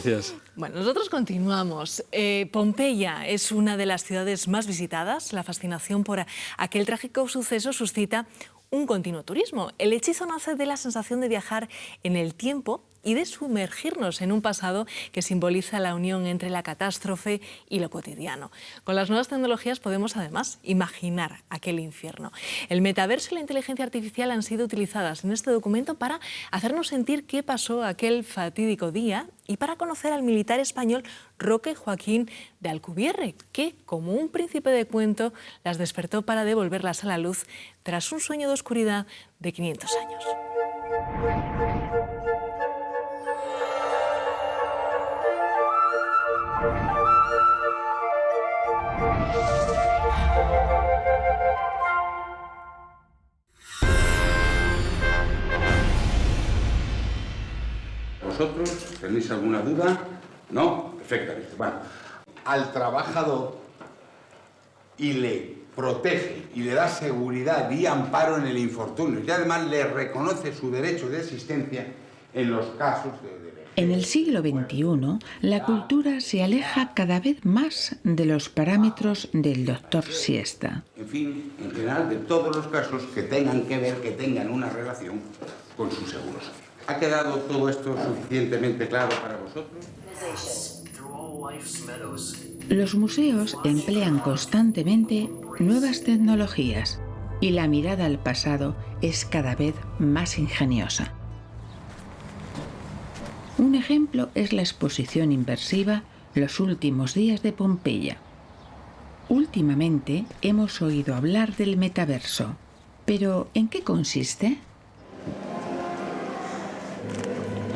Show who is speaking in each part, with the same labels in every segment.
Speaker 1: Gracias.
Speaker 2: Bueno, nosotros continuamos. Pompeya es una de las ciudades más visitadas. La fascinación por aquel trágico suceso suscita un continuo turismo. El hechizo nace de la sensación de viajar en el tiempo y de sumergirnos en un pasado que simboliza la unión entre la catástrofe y lo cotidiano. Con las nuevas tecnologías podemos además imaginar aquel infierno. El metaverso y la inteligencia artificial han sido utilizadas en este documento para hacernos sentir qué pasó aquel fatídico día y para conocer al militar español Roque Joaquín de Alcubierre, que, como un príncipe de cuento, las despertó para devolverlas a la luz tras un sueño de oscuridad de 500 años.
Speaker 3: ¿Vosotros tenéis alguna duda? No, perfectamente. Bueno, al trabajador y le protege y le da seguridad y amparo en el infortunio y además le reconoce su derecho de existencia en los casos de...
Speaker 4: En el siglo XXI, la cultura se aleja cada vez más de los parámetros del doctor Siesta.
Speaker 3: En fin, en general, de todos los casos que tengan que ver, que tengan una relación con sus seguros. ¿Ha quedado todo esto suficientemente claro para vosotros?
Speaker 4: Los museos emplean constantemente nuevas tecnologías y la mirada al pasado es cada vez más ingeniosa. Un ejemplo es la exposición inmersiva Los últimos días de Pompeya. Últimamente hemos oído hablar del metaverso, pero ¿en qué consiste?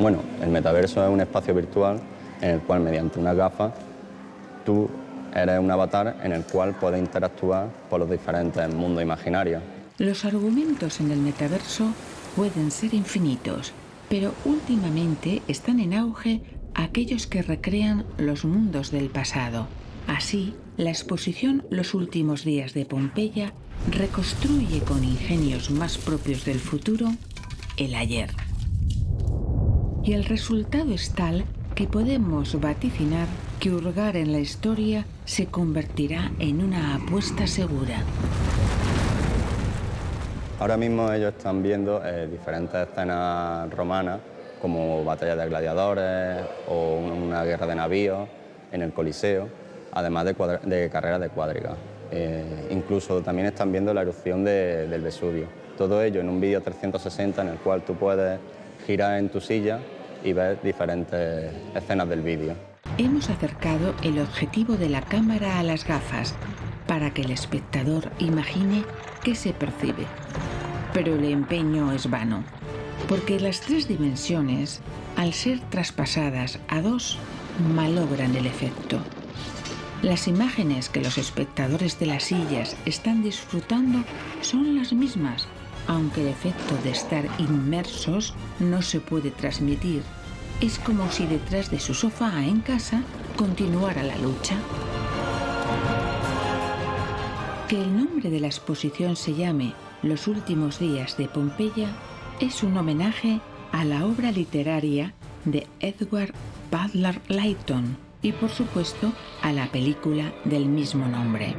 Speaker 5: Bueno, el metaverso es un espacio virtual en el cual, mediante una gafa, tú eres un avatar en el cual puedes interactuar por los diferentes mundos imaginarios.
Speaker 4: Los argumentos en el metaverso pueden ser infinitos, pero últimamente están en auge aquellos que recrean los mundos del pasado. Así, la exposición Los últimos días de Pompeya reconstruye con ingenios más propios del futuro el ayer. Y el resultado es tal que podemos vaticinar que hurgar en la historia se convertirá en una apuesta segura.
Speaker 5: Ahora mismo ellos están viendo diferentes escenas romanas, como batallas de gladiadores o una guerra de navíos en el Coliseo, además de carreras de cuadriga. Incluso también están viendo la erupción del Vesubio. Todo ello en un vídeo 360 en el cual tú puedes girar en tu silla y ver diferentes escenas del vídeo.
Speaker 4: Hemos acercado el objetivo de la cámara a las gafas para que el espectador imagine qué se percibe. Pero el empeño es vano, porque las tres dimensiones, al ser traspasadas a dos, malogran el efecto. Las imágenes que los espectadores de las sillas están disfrutando son las mismas, aunque el efecto de estar inmersos no se puede transmitir. Es como si detrás de su sofá en casa continuara la lucha. Que el nombre de la exposición se llame Los últimos días de Pompeya es un homenaje a la obra literaria de Edward Butler Layton y, por supuesto, a la película del mismo nombre.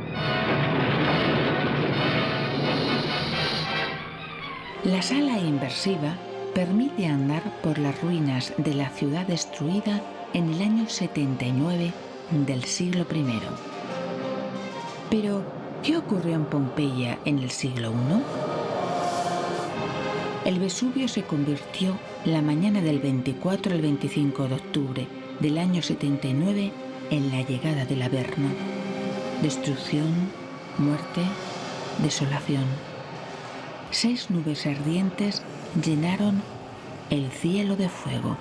Speaker 4: La sala inmersiva permite andar por las ruinas de la ciudad destruida en el año 79 del siglo I. Pero, ¿qué ocurrió en Pompeya en el siglo I? El Vesubio se convirtió la mañana del 24 al 25 de octubre del año 79 en la llegada del Averno. Destrucción, muerte, desolación. 6 nubes ardientes llenaron el cielo de fuego.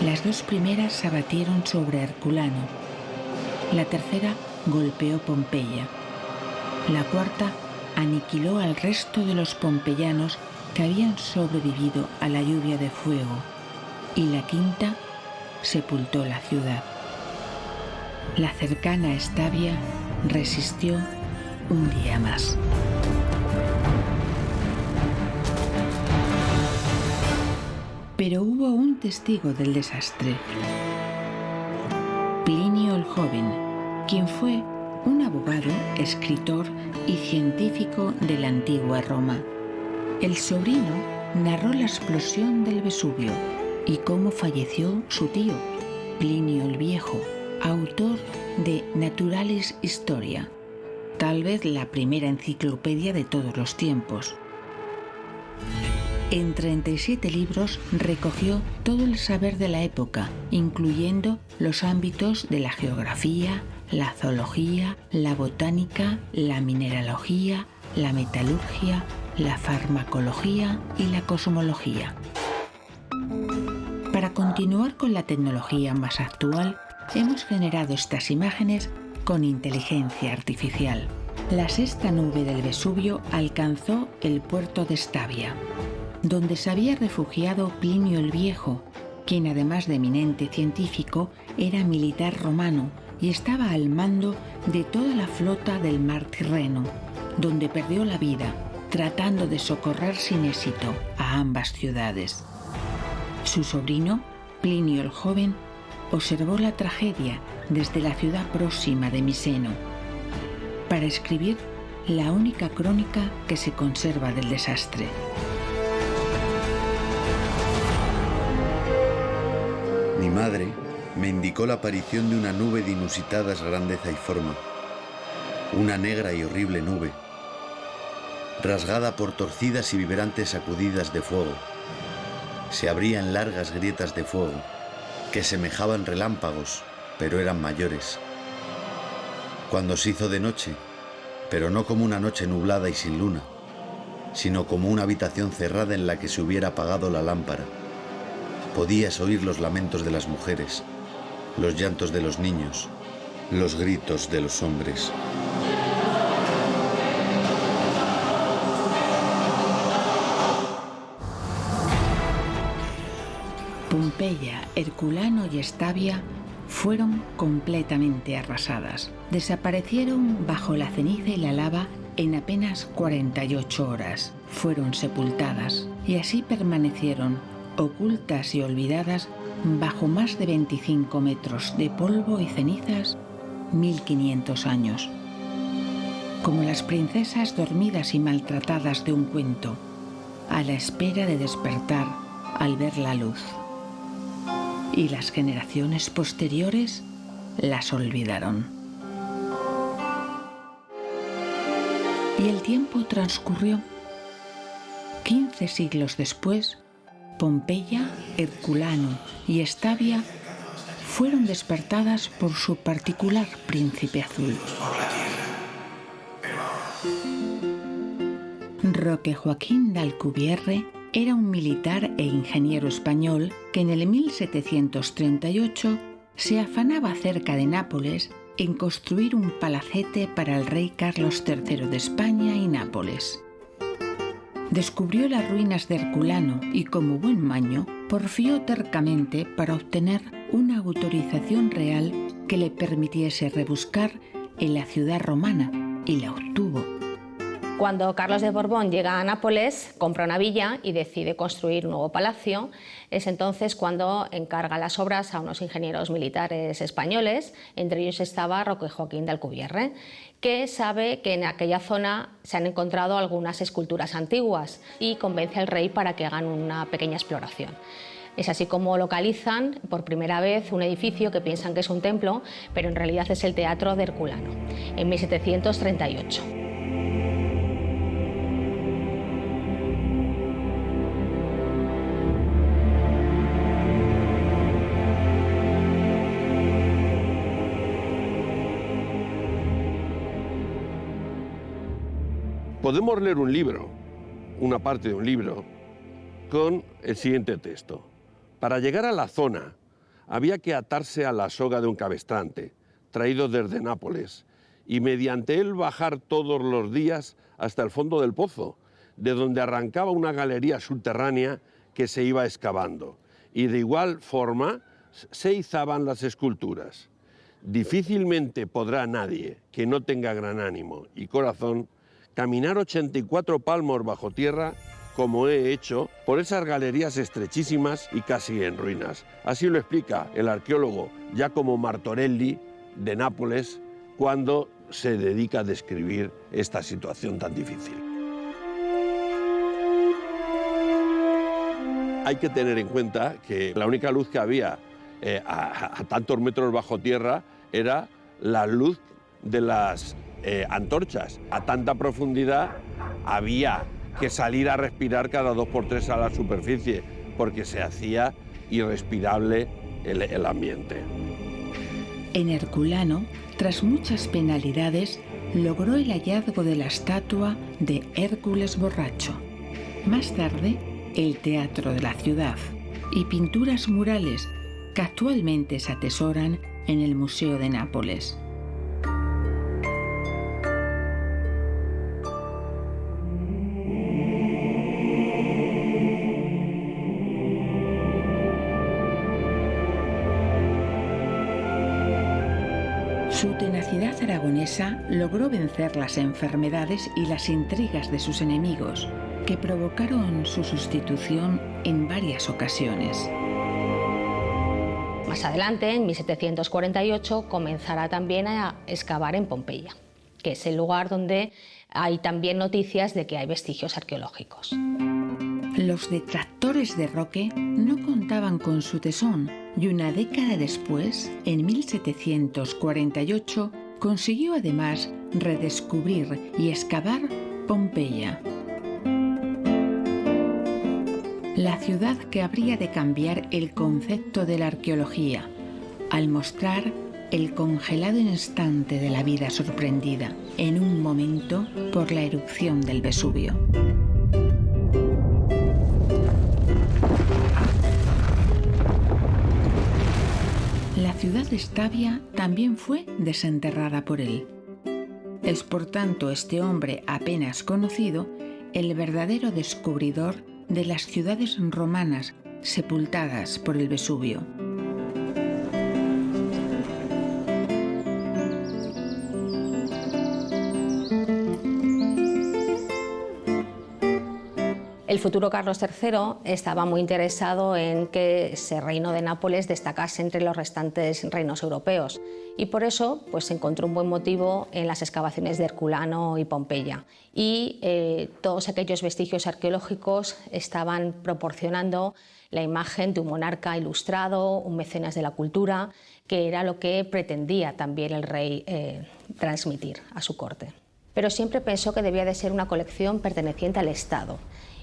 Speaker 4: Las 2 primeras se abatieron sobre Herculano. La tercera golpeó Pompeya. La cuarta aniquiló al resto de los pompeyanos que habían sobrevivido a la lluvia de fuego. Y la quinta sepultó la ciudad. La cercana Estavia resistió un día más. Pero hubo un un testigo del desastre. Plinio el Joven, quien fue un abogado, escritor y científico de la antigua Roma. El sobrino narró la explosión del Vesubio y cómo falleció su tío, Plinio el Viejo, autor de Naturalis Historia, tal vez la primera enciclopedia de todos los tiempos. En 37 libros recogió todo el saber de la época, incluyendo los ámbitos de la geografía, la zoología, la botánica, la mineralogía, la metalurgia, la farmacología y la cosmología. Para continuar con la tecnología más actual, hemos generado estas imágenes con inteligencia artificial. La sexta nube del Vesubio alcanzó el puerto de Stabia, donde se había refugiado Plinio el Viejo, quien además de eminente científico era militar romano y estaba al mando de toda la flota del mar Tirreno, donde perdió la vida tratando de socorrer sin éxito a ambas ciudades. Su sobrino, Plinio el Joven, observó la tragedia desde la ciudad próxima de Miseno, para escribir la única crónica que se conserva del desastre.
Speaker 1: Mi madre me indicó la aparición de una nube de inusitadas grandeza y forma, una negra y horrible nube, rasgada por torcidas y vibrantes sacudidas de fuego. Se abría en largas grietas de fuego, que semejaban relámpagos, pero eran mayores. Cuando se hizo de noche, pero no como una noche nublada y sin luna, sino como una habitación cerrada en la que se hubiera apagado la lámpara, podías oír los lamentos de las mujeres, los llantos de los niños, los gritos de los hombres.
Speaker 4: Pompeya, Herculano y Stabia fueron completamente arrasadas. Desaparecieron bajo la ceniza y la lava en apenas 48 horas. Fueron sepultadas y así permanecieron ocultas y olvidadas bajo más de 25 metros de polvo y cenizas 1500 años. Como las princesas dormidas y maltratadas de un cuento, a la espera de despertar al ver la luz. Y las generaciones posteriores las olvidaron. Y el tiempo transcurrió. 15 siglos después, Pompeya, Herculano y Stabia fueron despertadas por su particular príncipe azul. Roque Joaquín de Alcubierre era un militar e ingeniero español que en el 1738 se afanaba cerca de Nápoles en construir un palacete para el rey Carlos III de España y Nápoles. Descubrió las ruinas de Herculano y, como buen maño, porfió tercamente para obtener una autorización real que le permitiese rebuscar en la ciudad romana, y la obtuvo.
Speaker 6: Cuando Carlos de Borbón llega a Nápoles, compra una villa y decide construir un nuevo palacio. Es entonces cuando encarga las obras a unos ingenieros militares españoles, entre ellos estaba Roque Joaquín de Alcubierre, que sabe que en aquella zona se han encontrado algunas esculturas antiguas y convence al rey para que hagan una pequeña exploración. Es así como localizan por primera vez un edificio que piensan que es un templo, pero en realidad es el Teatro de Herculano, en 1738.
Speaker 7: Podemos leer un libro, una parte de un libro, con el siguiente texto. Para llegar a la zona había que atarse a la soga de un cabestrante, traído desde Nápoles, y mediante él bajar todos los días hasta el fondo del pozo, de donde arrancaba una galería subterránea que se iba excavando, y de igual forma se izaban las esculturas. Difícilmente podrá nadie que no tenga gran ánimo y corazón caminar 84 palmos bajo tierra como he hecho, por esas galerías estrechísimas y casi en ruinas. Así lo explica el arqueólogo Giacomo Martorelli de Nápoles cuando se dedica a describir esta situación tan difícil. Hay que tener en cuenta que la única luz que había a tantos metros bajo tierra era la luz de las antorchas. A tanta profundidad había que salir a respirar cada 2 por 3 a la superficie porque se hacía irrespirable el ambiente.
Speaker 4: En Herculano, tras muchas penalidades, logró el hallazgo de la estatua de Hércules borracho. Más tarde, el teatro de la ciudad y pinturas murales que actualmente se atesoran en el Museo de Nápoles. Su tenacidad aragonesa logró vencer las enfermedades y las intrigas de sus enemigos, que provocaron su sustitución en varias ocasiones.
Speaker 6: Más adelante, en 1748, comenzará también a excavar en Pompeya, que es el lugar donde hay también noticias de que hay vestigios arqueológicos.
Speaker 4: Los detractores de Roque no contaban con su tesón y una década después, en 1748, consiguió además redescubrir y excavar Pompeya. La ciudad que habría de cambiar el concepto de la arqueología, al mostrar el congelado instante de la vida sorprendida en un momento por la erupción del Vesubio. La ciudad de Stabia también fue desenterrada por él. Es por tanto este hombre apenas conocido el verdadero descubridor de las ciudades romanas sepultadas por el Vesubio.
Speaker 6: El futuro Carlos III estaba muy interesado en que ese reino de Nápoles destacase entre los restantes reinos europeos y por eso pues, encontró un buen motivo en las excavaciones de Herculano y Pompeya. Y todos aquellos vestigios arqueológicos estaban proporcionando la imagen de un monarca ilustrado, un mecenas de la cultura, que era lo que pretendía también el rey transmitir a su corte. Pero siempre pensó que debía de ser una colección perteneciente al Estado.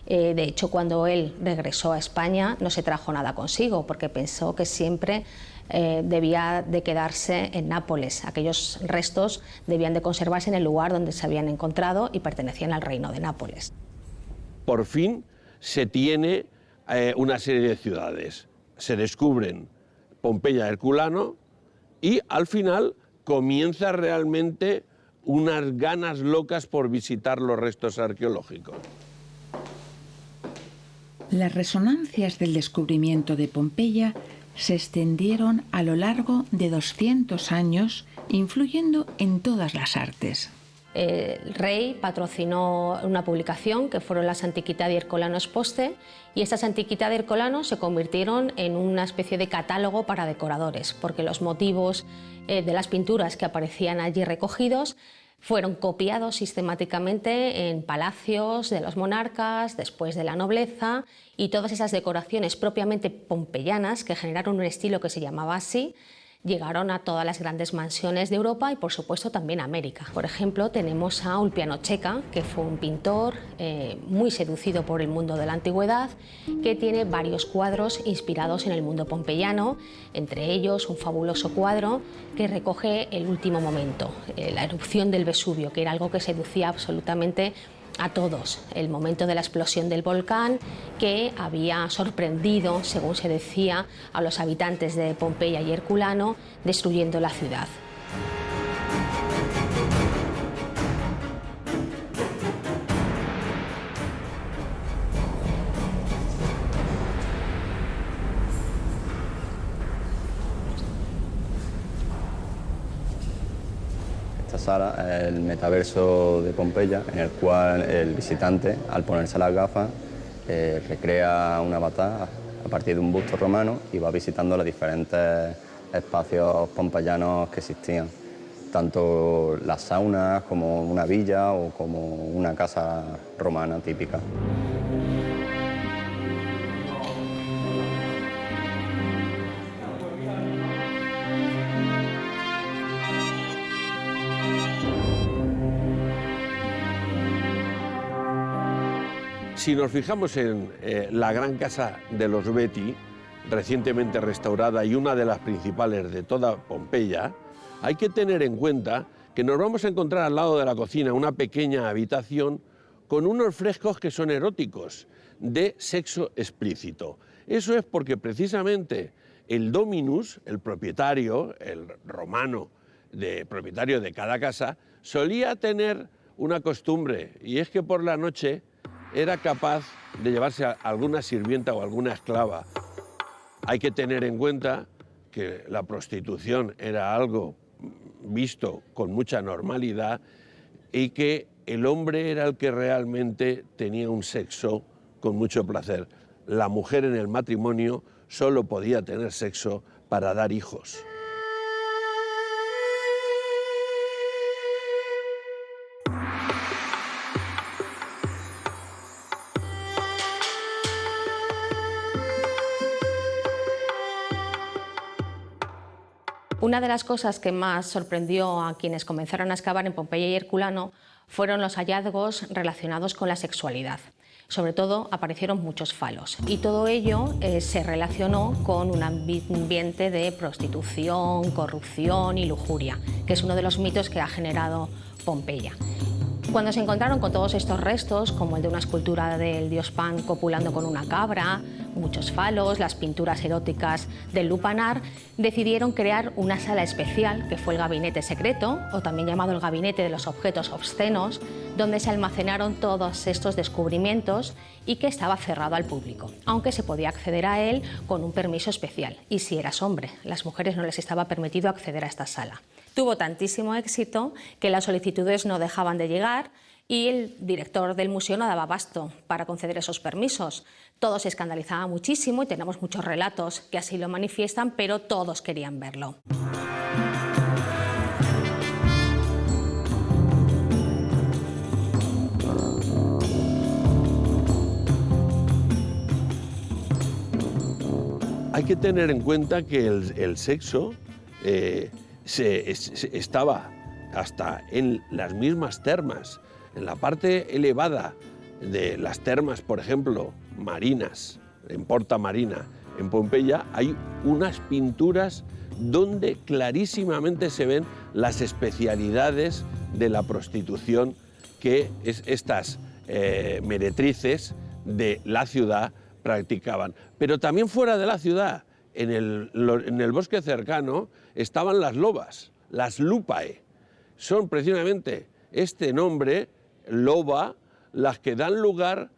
Speaker 6: De hecho, cuando él regresó a España no se trajo nada consigo porque pensó que siempre debía de quedarse en Nápoles. Aquellos restos debían de conservarse en el lugar donde se habían encontrado y pertenecían al reino de Nápoles.
Speaker 7: Por fin se tiene una serie de ciudades. Se descubren Pompeya, Herculano y al final comienza realmente unas ganas locas por visitar los restos arqueológicos.
Speaker 4: Las resonancias del descubrimiento de Pompeya se extendieron a lo largo de 200 años, influyendo en todas las artes.
Speaker 6: El rey patrocinó una publicación que fueron las Antiquitadi Herculanos Poste y estas Antiquitadi Herculanos se convirtieron en una especie de catálogo para decoradores porque los motivos de las pinturas que aparecían allí recogidos fueron copiados sistemáticamente en palacios de los monarcas, después de la nobleza, y todas esas decoraciones propiamente pompeyanas, que generaron un estilo que se llamaba así, llegaron a todas las grandes mansiones de Europa y por supuesto también a América. Por ejemplo, tenemos a Ulpiano Checa, que fue un pintor muy seducido por el mundo de la antigüedad, que tiene varios cuadros inspirados en el mundo pompeyano, entre ellos un fabuloso cuadro que recoge el último momento, la erupción del Vesubio, que era algo que seducía absolutamente a todos, el momento de la explosión del volcán que había sorprendido, según se decía, a los habitantes de Pompeya y Herculano, destruyendo la ciudad.
Speaker 5: Esta sala es el metaverso de Pompeya, en el cual el visitante, al ponerse las gafas, recrea una batalla a partir de un busto romano y va visitando los diferentes espacios pompeyanos que existían, tanto las saunas como una villa o como una casa romana típica.
Speaker 7: Si nos fijamos en la gran casa de los Betti, recientemente restaurada y una de las principales de toda Pompeya, hay que tener en cuenta que nos vamos a encontrar al lado de la cocina una pequeña habitación con unos frescos que son eróticos, de sexo explícito. Eso es porque precisamente el dominus, el propietario, el romano propietario de cada casa, solía tener una costumbre, y es que por la noche era capaz de llevarse a alguna sirvienta o alguna esclava. Hay que tener en cuenta que la prostitución era algo visto con mucha normalidad y que el hombre era el que realmente tenía un sexo con mucho placer. La mujer en el matrimonio solo podía tener sexo para dar hijos.
Speaker 6: Una de las cosas que más sorprendió a quienes comenzaron a excavar en Pompeya y Herculano fueron los hallazgos relacionados con la sexualidad. Sobre todo aparecieron muchos falos y todo ello se relacionó con un ambiente de prostitución, corrupción y lujuria, que es uno de los mitos que ha generado Pompeya. Cuando se encontraron con todos estos restos, como el de una escultura del dios Pan copulando con una cabra, muchos falos, las pinturas eróticas del lupanar, decidieron crear una sala especial que fue el gabinete secreto, o también llamado el gabinete de los objetos obscenos, donde se almacenaron todos estos descubrimientos y que estaba cerrado al público, aunque se podía acceder a él con un permiso especial. Y si eras hombre, las mujeres no les estaba permitido acceder a esta sala. Tuvo tantísimo éxito que las solicitudes no dejaban de llegar y el director del museo no daba abasto para conceder esos permisos. Todo se escandalizaba muchísimo y tenemos muchos relatos que así lo manifiestan, pero todos querían verlo.
Speaker 7: Hay que tener en cuenta que el sexo estaba hasta en las mismas termas. En la parte elevada de las termas, por ejemplo, marinas, en Porta Marina, en Pompeya, hay unas pinturas donde clarísimamente se ven las especialidades de la prostitución que estas meretrices de la ciudad practicaban. Pero también fuera de la ciudad, en el bosque cercano, estaban las lobas, las lupae. Son precisamente este nombre, loba, las que dan lugar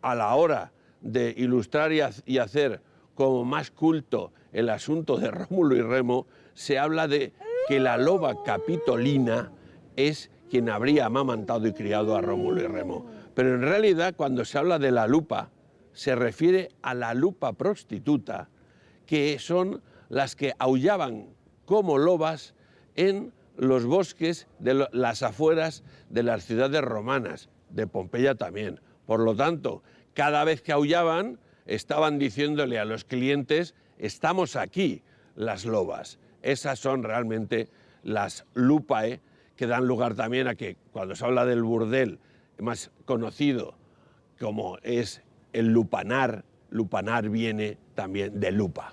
Speaker 7: a la hora de ilustrar y hacer como más culto el asunto de Rómulo y Remo. Se habla de que la loba capitolina es quien habría amamantado y criado a Rómulo y Remo. Pero en realidad, cuando se habla de la lupa, se refiere a la lupa prostituta, que son las que aullaban como lobas en los bosques de las afueras de las ciudades romanas, de Pompeya también. Por lo tanto, cada vez que aullaban, estaban diciéndole a los clientes: estamos aquí, las lobas. Esas son realmente las lupae, que dan lugar también a que, cuando se habla del burdel más conocido como es el lupanar, lupanar viene también de lupa.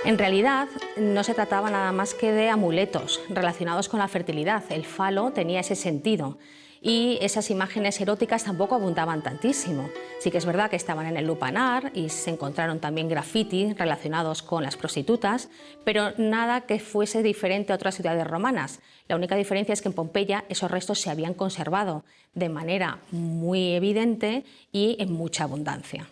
Speaker 6: En realidad, no se trataba nada más que de amuletos relacionados con la fertilidad. El falo tenía ese sentido y esas imágenes eróticas tampoco abundaban tantísimo. Sí que es verdad que estaban en el lupanar y se encontraron también grafitis relacionados con las prostitutas, pero nada que fuese diferente a otras ciudades romanas. La única diferencia es que en Pompeya esos restos se habían conservado de manera muy evidente y en mucha abundancia.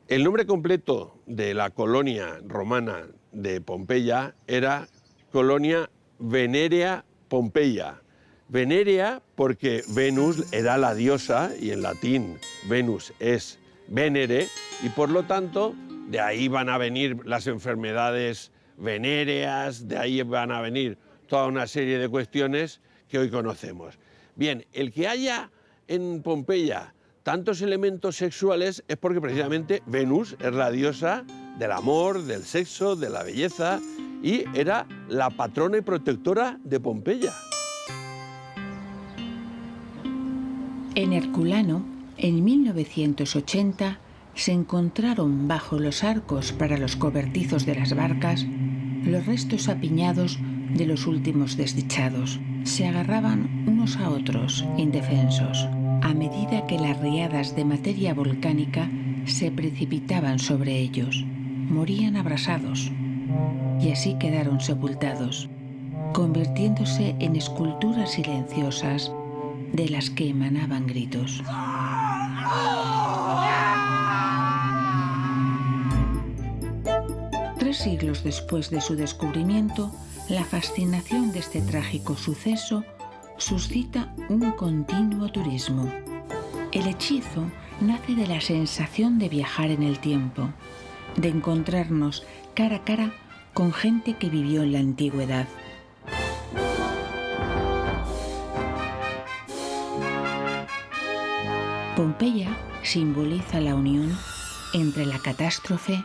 Speaker 7: El nombre completo de la colonia romana de Pompeya era Colonia Venerea Pompeia. Venerea porque Venus era la diosa y en latín Venus es Venere y por lo tanto de ahí van a venir las enfermedades venéreas, de ahí van a venir toda una serie de cuestiones que hoy conocemos. Bien, el que haya en Pompeya tantos elementos sexuales es porque precisamente Venus es la diosa del amor, del sexo, de la belleza y era la patrona y protectora de Pompeya.
Speaker 4: En Herculano, en 1980, se encontraron bajo los arcos para los cobertizos de las barcas los restos apiñados de los últimos desdichados. Se agarraban unos a otros, indefensos, a medida que las riadas de materia volcánica se precipitaban sobre ellos. Morían abrasados y así quedaron sepultados, convirtiéndose en esculturas silenciosas de las que emanaban gritos. Tres siglos después de su descubrimiento, la fascinación de este trágico suceso suscita un continuo turismo. El hechizo nace de la sensación de viajar en el tiempo, de encontrarnos cara a cara con gente que vivió en la antigüedad. Pompeya simboliza la unión entre la catástrofe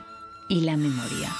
Speaker 4: y la memoria.